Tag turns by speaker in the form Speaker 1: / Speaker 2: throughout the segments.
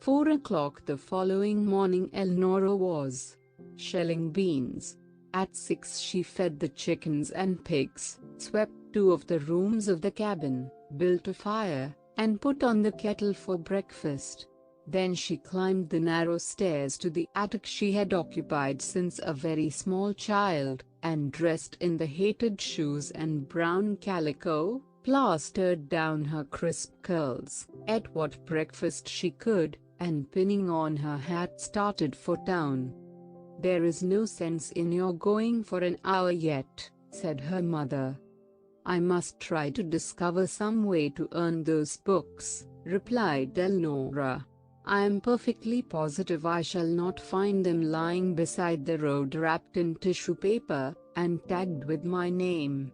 Speaker 1: 4 o'clock the following morning Elnora was shelling beans. At 6 she fed the chickens and pigs, swept 2 of the rooms of the cabin, built a fire, and put on the kettle for breakfast. Then she climbed the narrow stairs to the attic she had occupied since a very small child, and dressed in the hated shoes and brown calico, plastered down her crisp curls, ate what breakfast she could, and pinning on her hat started for town. "There is no sense in your going for an hour yet," said her mother. "I must try to discover some way to earn those books," replied Elnora. "I am perfectly positive I shall not find them lying beside the road wrapped in tissue paper, and tagged with my name."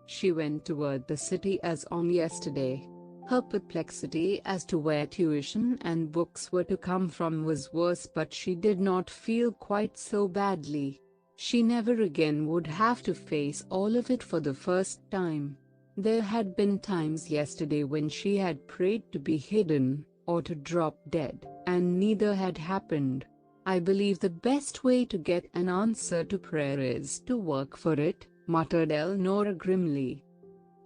Speaker 1: She went toward the city as on yesterday. Her perplexity as to where tuition and books were to come from was worse, but she did not feel quite so badly. She never again would have to face all of it for the first time. There had been times yesterday when she had prayed to be hidden, or to drop dead, and neither had happened. "I believe the best way to get an answer to prayer is to work for it," muttered Elnora grimly.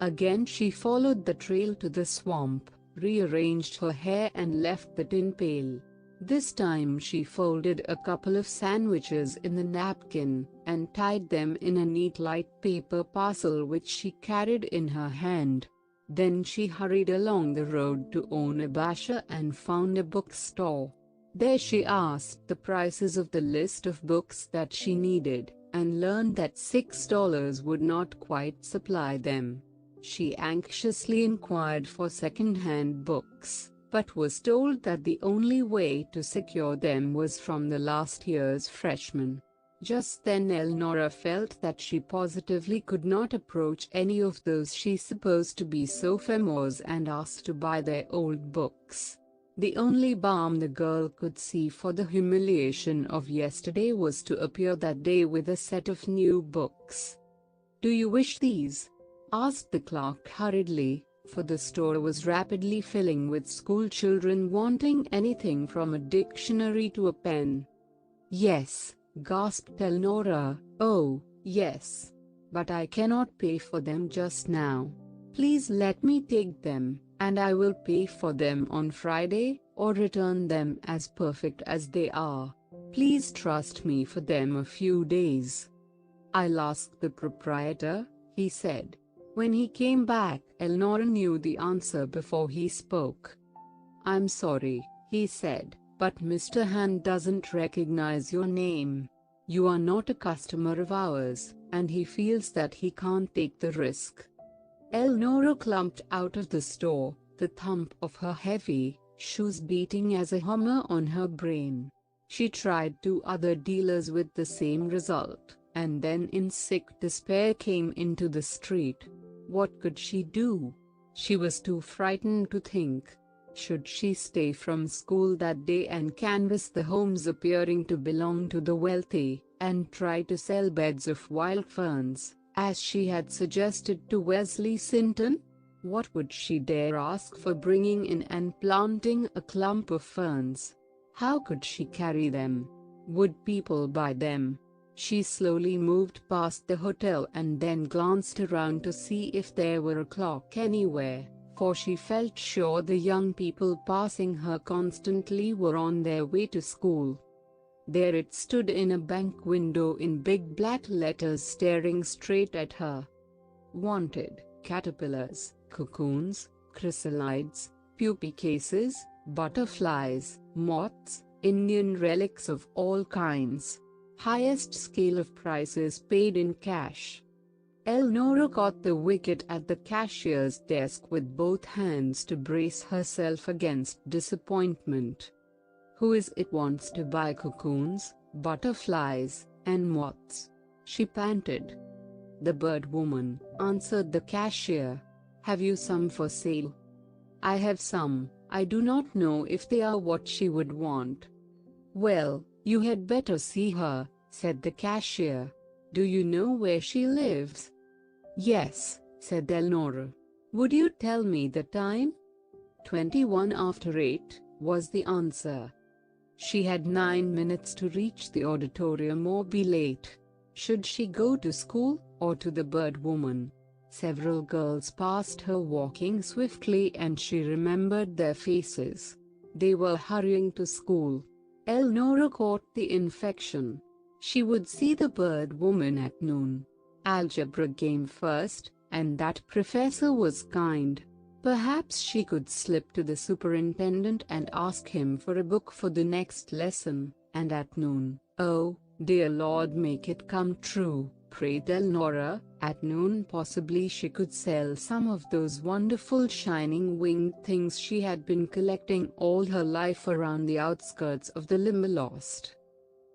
Speaker 1: Again she followed the trail to the swamp, rearranged her hair and left the tin pail. This time she folded a couple of sandwiches in the napkin, and tied them in a neat light paper parcel which she carried in her hand. Then she hurried along the road to Onabasha and found a bookstore. There she asked the prices of the list of books that she needed, and learned that $6 would not quite supply them. She anxiously inquired for second-hand books, but was told that the only way to secure them was from the last year's freshmen. Just then Elnora felt that she positively could not approach any of those she supposed to be sophomores and ask to buy their old books. The only balm the girl could see for the humiliation of yesterday was to appear that day with a set of new books. "Do you wish these?" asked the clerk hurriedly, for the store was rapidly filling with school children wanting anything from a dictionary to a pen. "Yes," gasped Elnora. "Oh, yes. But I cannot pay for them just now. Please let me take them, and I will pay for them on Friday, or return them as perfect as they are. Please trust me for them a few days." "I'll ask the proprietor," he said. When he came back, Elnora knew the answer before he spoke. "I'm sorry," he said, "but Mr. Hand doesn't recognize your name. You are not a customer of ours, and he feels that he can't take the risk." Elnora clumped out of the store, the thump of her heavy shoes beating as a hummer on her brain. She tried 2 other dealers with the same result, and then in sick despair came into the street. What could she do? She was too frightened to think. Should she stay from school that day and canvass the homes appearing to belong to the wealthy, and try to sell beds of wild ferns, as she had suggested to Wesley Sinton? What would she dare ask for bringing in and planting a clump of ferns? How could she carry them? Would people buy them? She slowly moved past the hotel and then glanced around to see if there were a clock anywhere, for she felt sure the young people passing her constantly were on their way to school. There it stood in a bank window in big black letters staring straight at her. "Wanted, caterpillars, cocoons, chrysalides, pupae cases, butterflies, moths, Indian relics of all kinds. Highest scale of prices paid in cash." Elnora caught the wicket at the cashier's desk with both hands to brace herself against disappointment. "Who is it wants to buy cocoons, butterflies, and moths?" she panted. "The bird woman," answered the cashier. "Have you some for sale?" "I have some. I do not know if they are what she would want." "Well, you had better see her," said the cashier. "Do you know where she lives?" "Yes," said Elnora. "Would you tell me the time?" 21 after 8, was the answer. She had 9 minutes to reach the auditorium or be late. Should she go to school, or to the bird woman? Several girls passed her walking swiftly and she remembered their faces. They were hurrying to school. Elnora caught the infection. She would see the bird woman at noon. Algebra came first, and that professor was kind. Perhaps she could slip to the superintendent and ask him for a book for the next lesson, and at noon, oh, dear Lord, make it come true, prayed Elnora. At noon possibly she could sell some of those wonderful shining winged things she had been collecting all her life around the outskirts of the Limberlost.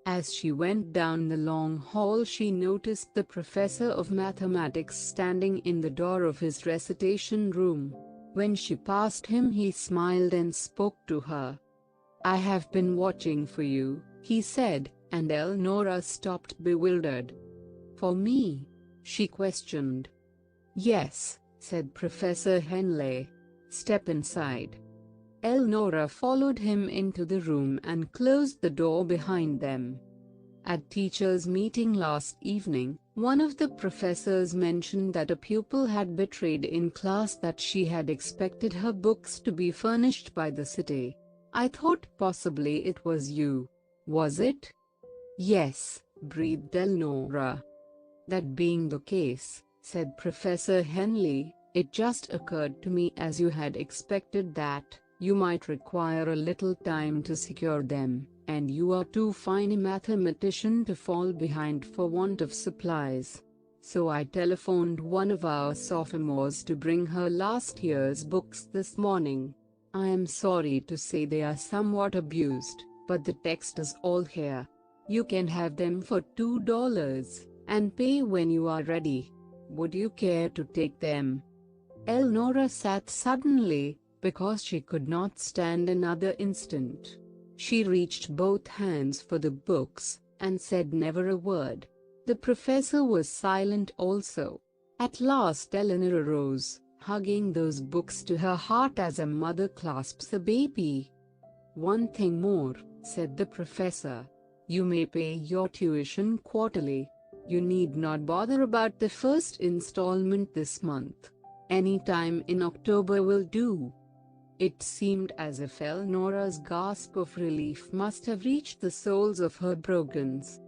Speaker 1: As she went down the long hall she noticed the professor of mathematics standing in the door of his recitation room. When she passed him he smiled and spoke to her. "I have been watching for you," he said, and Elnora stopped bewildered. "For me?" she questioned. "Yes," said Professor Henley. "Step inside." Elnora followed him into the room and closed the door behind them. At teachers' meeting last evening, one of the professors mentioned that a pupil had betrayed in class that she had expected her books to be furnished by the city. "I thought possibly it was you." "Was it?" "Yes," breathed Elnora. "That being the case," said Professor Henley, "it just occurred to me as you had expected that you might require a little time to secure them, and you are too fine a mathematician to fall behind for want of supplies. So I telephoned one of our sophomores to bring her last year's books this morning. I am sorry to say they are somewhat abused, but the text is all here. You can have them for $2, and pay when you are ready. Would you care to take them?" Elnora sat suddenly, because she could not stand another instant. She reached both hands for the books, and said never a word. The professor was silent also. At last Eleanor rose, hugging those books to her heart as a mother clasps a baby. "One thing more," said the professor. "You may pay your tuition quarterly. You need not bother about the first installment this month. Any time in October will do." It seemed as if Elnora's gasp of relief must have reached the soles of her brogans.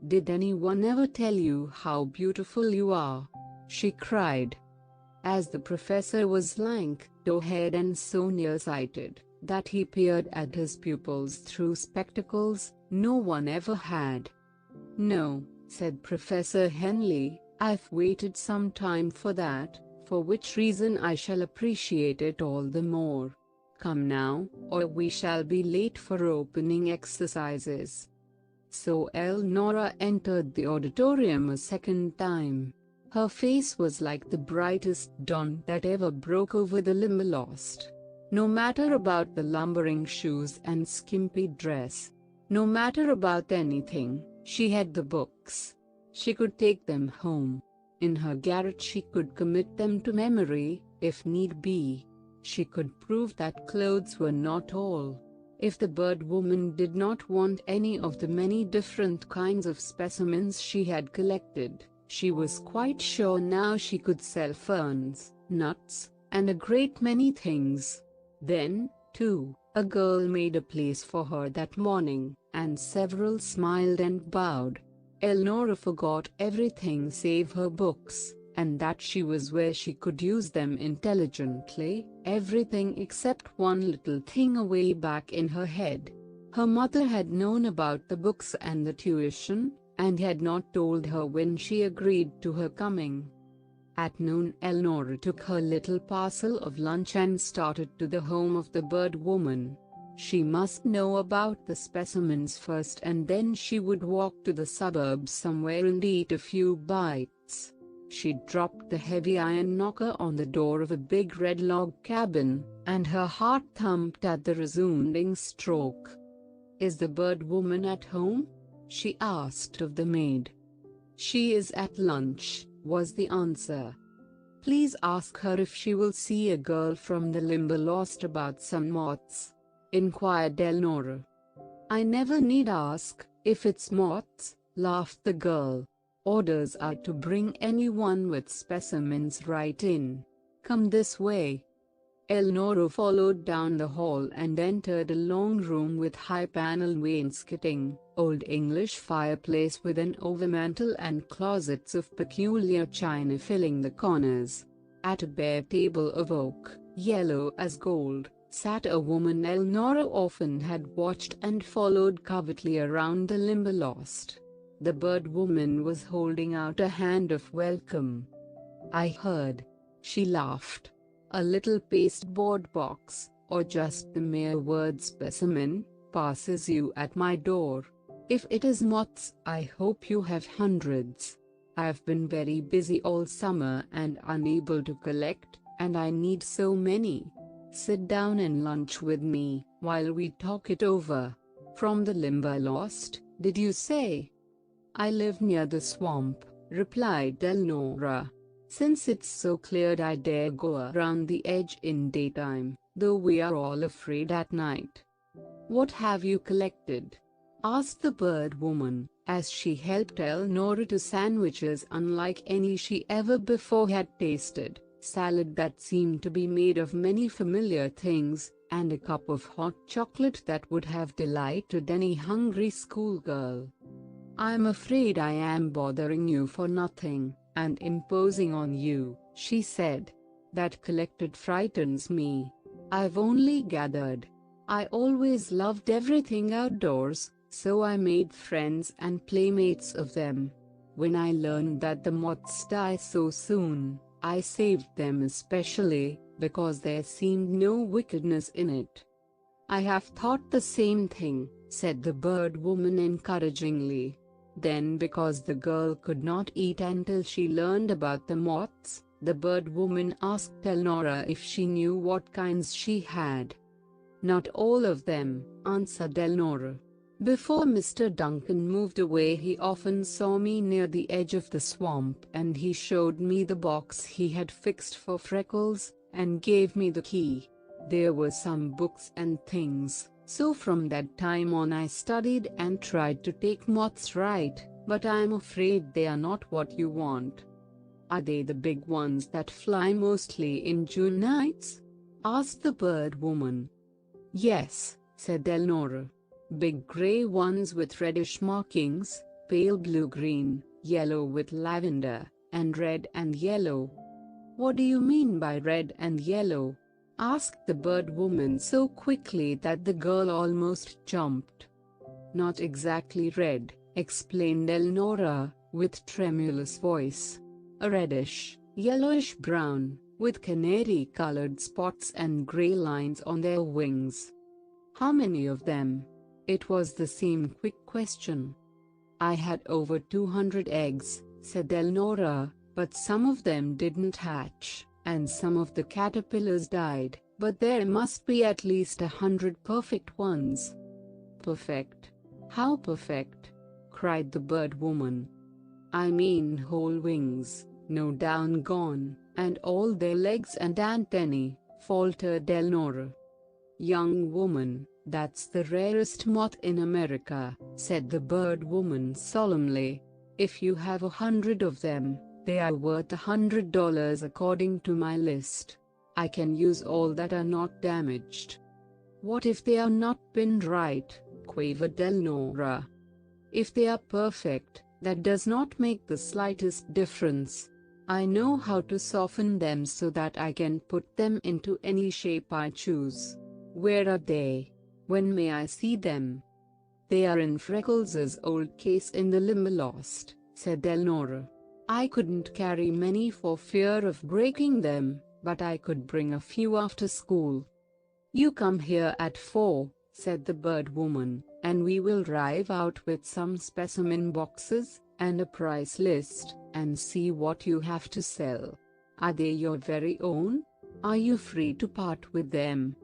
Speaker 1: "Did anyone ever tell you how beautiful you are?" she cried. As the professor was lank, tow-haired and so nearsighted that he peered at his pupils through spectacles, no one ever had. "No," said Professor Henley, "I've waited some time for that, for which reason I shall appreciate it all the more. Come now, or we shall be late for opening exercises." So Elnora entered the auditorium a second time. Her face was like the brightest dawn that ever broke over the Limberlost. No matter about the lumbering shoes and skimpy dress, no matter about anything, she had the books. She could take them home. In her garret she could commit them to memory, if need be. She could prove that clothes were not all. If the bird woman did not want any of the many different kinds of specimens she had collected, she was quite sure now she could sell ferns, nuts, and a great many things. Then, too, a girl made a place for her that morning, and several smiled and bowed. Elnora forgot everything save her books, and that she was where she could use them intelligently, everything except one little thing away back in her head. Her mother had known about the books and the tuition, and had not told her when she agreed to her coming. At noon Elnora took her little parcel of lunch and started to the home of the bird woman. She must know about the specimens first, and then she would walk to the suburbs somewhere and eat a few bites. She dropped the heavy iron knocker on the door of a big red log cabin, and her heart thumped at the resounding stroke. "Is the bird woman at home?" she asked of the maid. "She is at lunch," was the answer. "Please ask her if she will see a girl from the Limberlost about some moths. inquired Elnora. I never need ask if it's moths, laughed the girl. Orders are to bring anyone with specimens right in. Come this way. Elnora followed down the hall and entered a long room with high panel wainscoting, Old English fireplace with an overmantel and closets of peculiar china filling the corners. At a bare table of oak, yellow as gold, sat a woman Elnora often had watched and followed covertly around the Limberlost. The bird woman was holding out a hand of welcome. I heard. She laughed. A little pasteboard box, or just the mere word specimen, passes you at my door. If it is moths, I hope you have hundreds. I've been very busy all summer and unable to collect, and I need so many. Sit down and lunch with me, while we talk it over. From the Limberlost, did you say? I live near the swamp, replied Elnora. Since it's so cleared I dare go around the edge in daytime, though we are all afraid at night. What have you collected? Asked the bird woman, as she helped Elnora to sandwiches unlike any she ever before had tasted, salad that seemed to be made of many familiar things, and a cup of hot chocolate that would have delighted any hungry schoolgirl. I'm afraid I am bothering you for nothing, and imposing on you, she said. That collected frightens me. I've only gathered. I always loved everything outdoors, so I made friends and playmates of them. When I learned that the moths die so soon, I saved them especially, because there seemed no wickedness in it. I have thought the same thing, said the bird woman encouragingly. Then, because the girl could not eat until she learned about the moths, the bird woman asked Elnora if she knew what kinds she had. Not all of them, answered Elnora. Before Mr. Duncan moved away he often saw me near the edge of the swamp and he showed me the box he had fixed for Freckles, and gave me the key. There were some books and things. So from that time on I studied and tried to take moths right, but I'm afraid they are not what you want. Are they the big ones that fly mostly in June nights? Asked the bird woman. Yes, said Elnora. Big grey ones with reddish markings, pale blue-green, yellow with lavender, and red and yellow. What do you mean by red and yellow? Asked the bird woman so quickly that the girl almost jumped. Not exactly red, explained Elnora, with tremulous voice. A reddish, yellowish brown, with canary-colored spots and grey lines on their wings. How many of them? It was the same quick question. I had over 200 eggs, said Elnora, but some of them didn't hatch, and some of the caterpillars died, but there must be at least 100 perfect ones. Perfect? How perfect? Cried the bird woman. I mean whole wings, no down gone, and all their legs and antennae, faltered Elnora. Young woman, that's the rarest moth in America, said the bird woman solemnly. If you have 100 of them, they are worth $100 according to my list. I can use all that are not damaged. What if they are not pinned right? Quavered Elnora. If they are perfect, that does not make the slightest difference. I know how to soften them so that I can put them into any shape I choose. Where are they? When may I see them? They are in Freckles's old case in the Limberlost, said Elnora. I couldn't carry many for fear of breaking them, but I could bring a few after school. You come here at 4, said the bird woman, and we will drive out with some specimen boxes, and a price list, and see what you have to sell. Are they your very own? Are you free to part with them?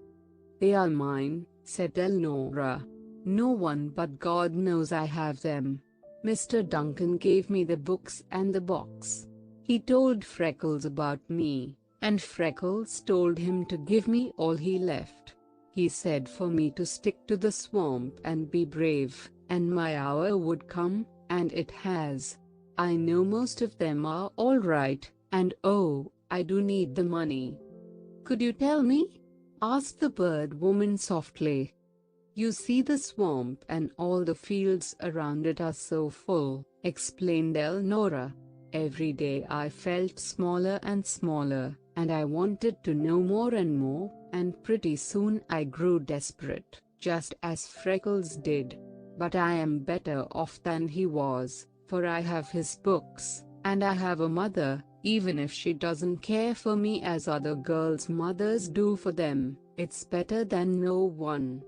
Speaker 1: They are mine, said Elnora. No one but God knows I have them. Mr. Duncan gave me the books and the box. He told Freckles about me, and Freckles told him to give me all he left. He said for me to stick to the swamp and be brave, and my hour would come, and it has. I know most of them are all right, and oh, I do need the money. Could you tell me? Asked the bird woman softly. You see, the swamp and all the fields around it are so full, explained Elnora. Every day I felt smaller and smaller, and I wanted to know more and more, and pretty soon I grew desperate, just as Freckles did. But I am better off than he was, for I have his books, and I have a mother, even if she doesn't care for me as other girls' mothers do for them. It's better than no one.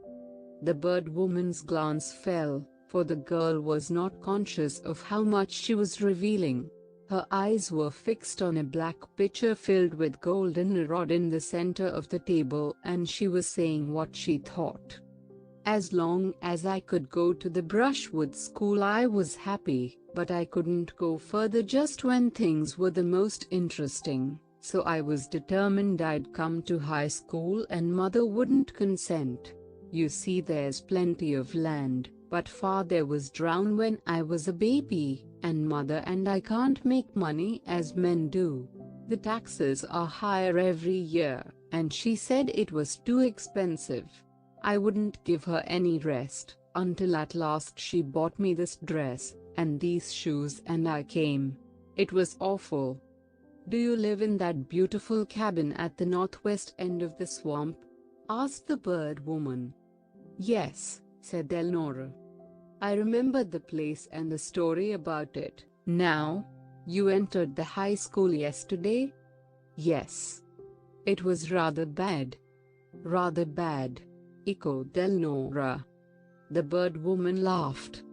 Speaker 1: The bird woman's glance fell, for the girl was not conscious of how much she was revealing. Her eyes were fixed on a black pitcher filled with goldenrod in the center of the table, and she was saying what she thought. As long as I could go to the brushwood school I was happy, but I couldn't go further just when things were the most interesting, so I was determined I'd come to high school, and mother wouldn't consent. You see, there's plenty of land, but father was drowned when I was a baby, and mother and I can't make money as men do. The taxes are higher every year, and she said it was too expensive. I wouldn't give her any rest, until at last she bought me this dress, and these shoes, and I came. It was awful. Do you live in that beautiful cabin at the northwest end of the swamp? Asked the bird woman. Yes, said Elnora. I remembered the place and the story about it. Now, you entered the high school yesterday? Yes. It was rather bad. Rather bad, echoed Elnora. The bird woman laughed.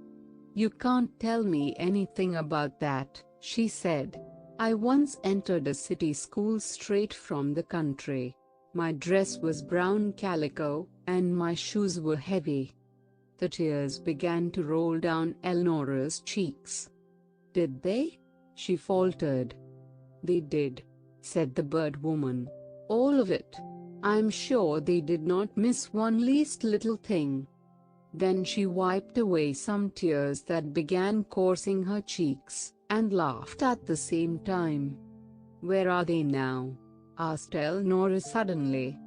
Speaker 1: You can't tell me anything about that, she said. I once entered a city school straight from the country. My dress was brown calico, and my shoes were heavy. The tears began to roll down Elnora's cheeks. Did they? She faltered. They did, said the bird woman. All of it. I'm sure they did not miss one least little thing. Then she wiped away some tears that began coursing her cheeks, and laughed at the same time. Where are they now? Asked Elnora suddenly.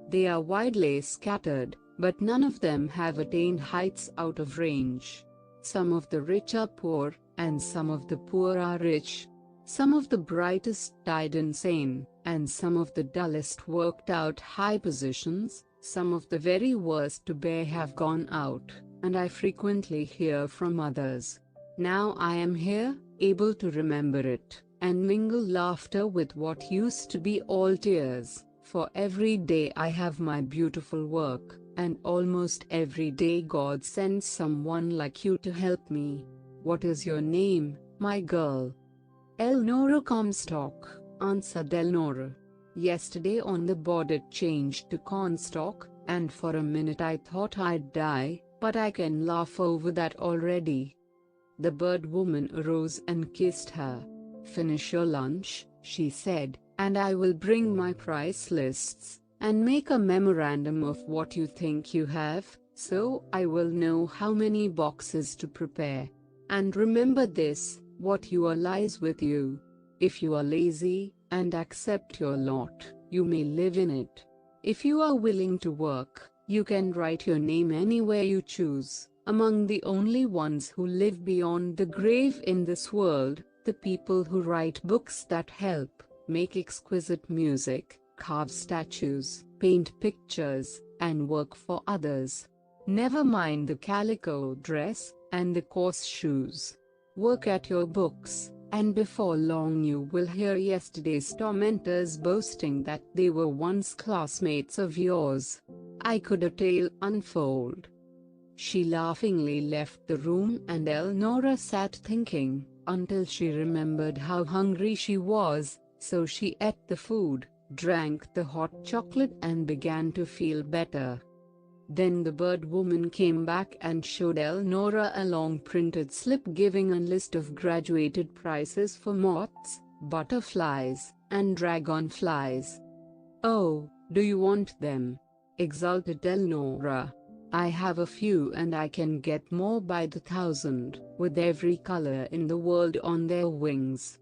Speaker 1: They are widely scattered, but none of them have attained heights out of range. Some of the rich are poor, and some of the poor are rich. Some of the brightest died insane, and some of the dullest worked out high positions. Some of the very worst to bear have gone out, and I frequently hear from others. Now I am here, able to remember it, and mingle laughter with what used to be all tears, for every day I have my beautiful work, and almost every day God sends someone like you to help me. What is your name, my girl? Elnora Comstock, answered Elnora. Yesterday on the board it changed to Cornstalk, and for a minute I thought I'd die, but I can laugh over that already. The bird woman arose and kissed her. Finish your lunch, she said, and I will bring my price lists, and make a memorandum of what you think you have, so I will know how many boxes to prepare. And remember this, what you are lies with you. If you are lazy, and accept your lot, you may live in it. If you are willing to work, you can write your name anywhere you choose, among the only ones who live beyond the grave in this world, the people who write books that help, make exquisite music, carve statues, paint pictures, and work for others. Never mind the calico dress, and the coarse shoes. Work at your books, and before long you will hear yesterday's tormentors boasting that they were once classmates of yours. I could a tale unfold. She laughingly left the room, and Elnora sat thinking, until she remembered how hungry she was, so she ate the food, drank the hot chocolate, and began to feel better. Then the bird woman came back and showed Elnora a long printed slip giving a list of graduated prices for moths, butterflies, and dragonflies. Oh, do you want them? exulted Elnora. "I have a few and I can get more by the thousand, with every color in the world on their wings."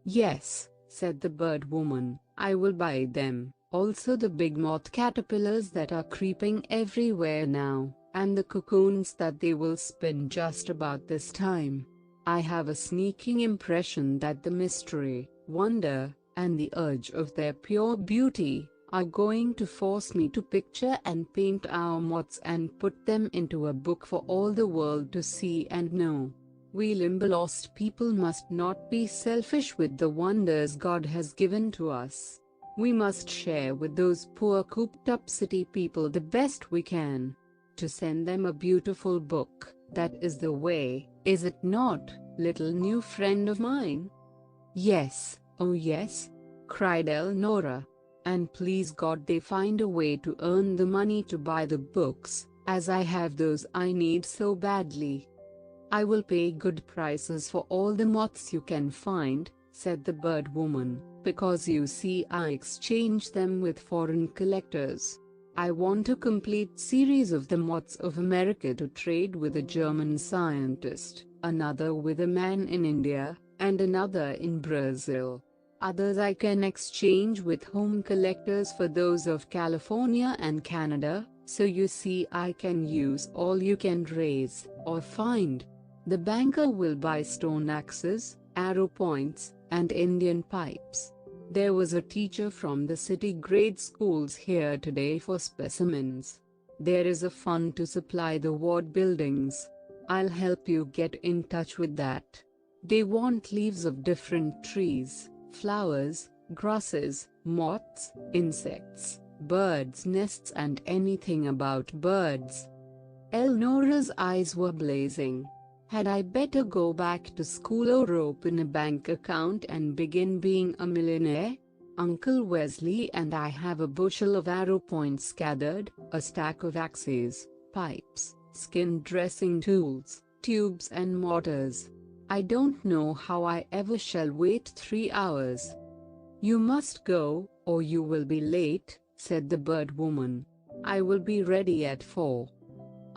Speaker 1: "Yes," said the bird woman, "I will buy them, also the big moth caterpillars that are creeping everywhere now, and the cocoons that they will spin just about this time. I have a sneaking impression that the mystery, wonder, and the urge of their pure beauty are going to force me to picture and paint our moths and put them into a book for all the world to see and know. We Limberlost people must not be selfish with the wonders God has given to us. We must share with those poor cooped-up city people the best we can. To send them a beautiful book, that is the way, is it not, little new friend of mine?" "Yes, oh yes," cried Elnora. "And please God they find a way to earn the money to buy the books, as I have those I need so badly." "I will pay good prices for all the moths you can find," said the bird woman, "because you see I exchange them with foreign collectors. I want a complete series of the moths of America to trade with a German scientist, another with a man in India, and another in Brazil. Others I can exchange with home collectors for those of California and Canada, so you see I can use all you can raise, or find. The banker will buy stone axes, arrow points, and Indian pipes. There was a teacher from the city grade schools here today for specimens. There is a fund to supply the ward buildings. I'll help you get in touch with that. They want leaves of different trees, flowers, grasses, moths, insects, birds' nests and anything about birds." Elnora's eyes were blazing. Had I better go back to school or open a bank account and begin being a millionaire? Uncle Wesley and I have a bushel of arrow points gathered, a stack of axes, pipes, skin dressing tools, tubes and mortars. I don't know how I ever shall wait 3 hours. "You must go, or you will be late," said the bird woman. "I will be ready at 4.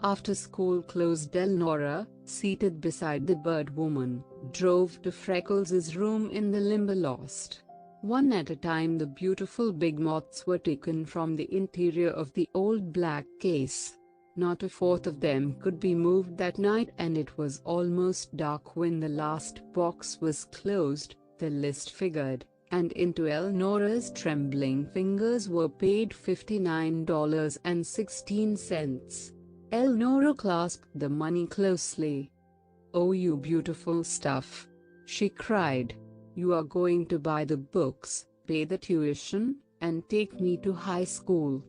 Speaker 1: After school closed, Elnora, seated beside the bird woman, drove to Freckles' room in the Limberlost. One at a time the beautiful big moths were taken from the interior of the old black case. Not a fourth of them could be moved that night, and it was almost dark when the last box was closed, the list figured, and into Elnora's trembling fingers were paid $59.16. Elnora clasped the money closely. "Oh, you beautiful stuff!" she cried. "You are going to buy the books, pay the tuition, and take me to high school."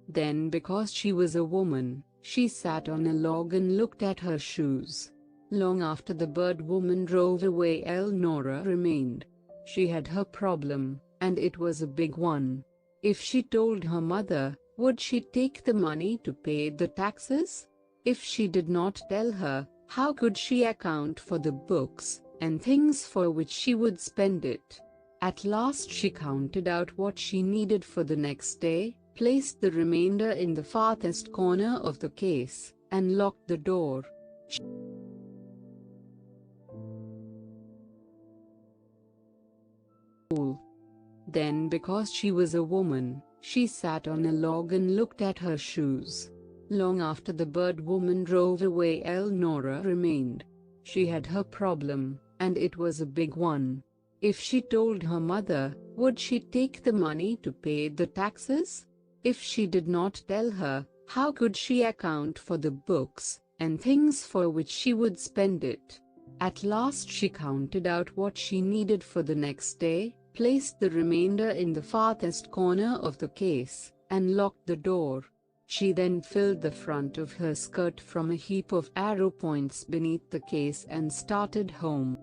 Speaker 1: Then, because she was a woman, she sat on a log and looked at her shoes. Long after the bird woman drove away, Elnora remained. She had her problem, and it was a big one. If she told her mother, would she take the money to pay the taxes? If she did not tell her, how could she account for the books and things for which she would spend it? At last she counted out what she needed for the next day, placed the remainder in the farthest corner of the case, and locked the door. Then, because she was a woman, she sat on a log and looked at her shoes. Long after the bird woman drove away, Elnora remained. She had her problem, and it was a big one. If she told her mother, would she take the money to pay the taxes? If she did not tell her, how could she account for the books and things for which she would spend it? At last she counted out what she needed for the next day, placed the remainder in the farthest corner of the case, and locked the door. She then filled the front of her skirt from a heap of arrow points beneath the case and started home.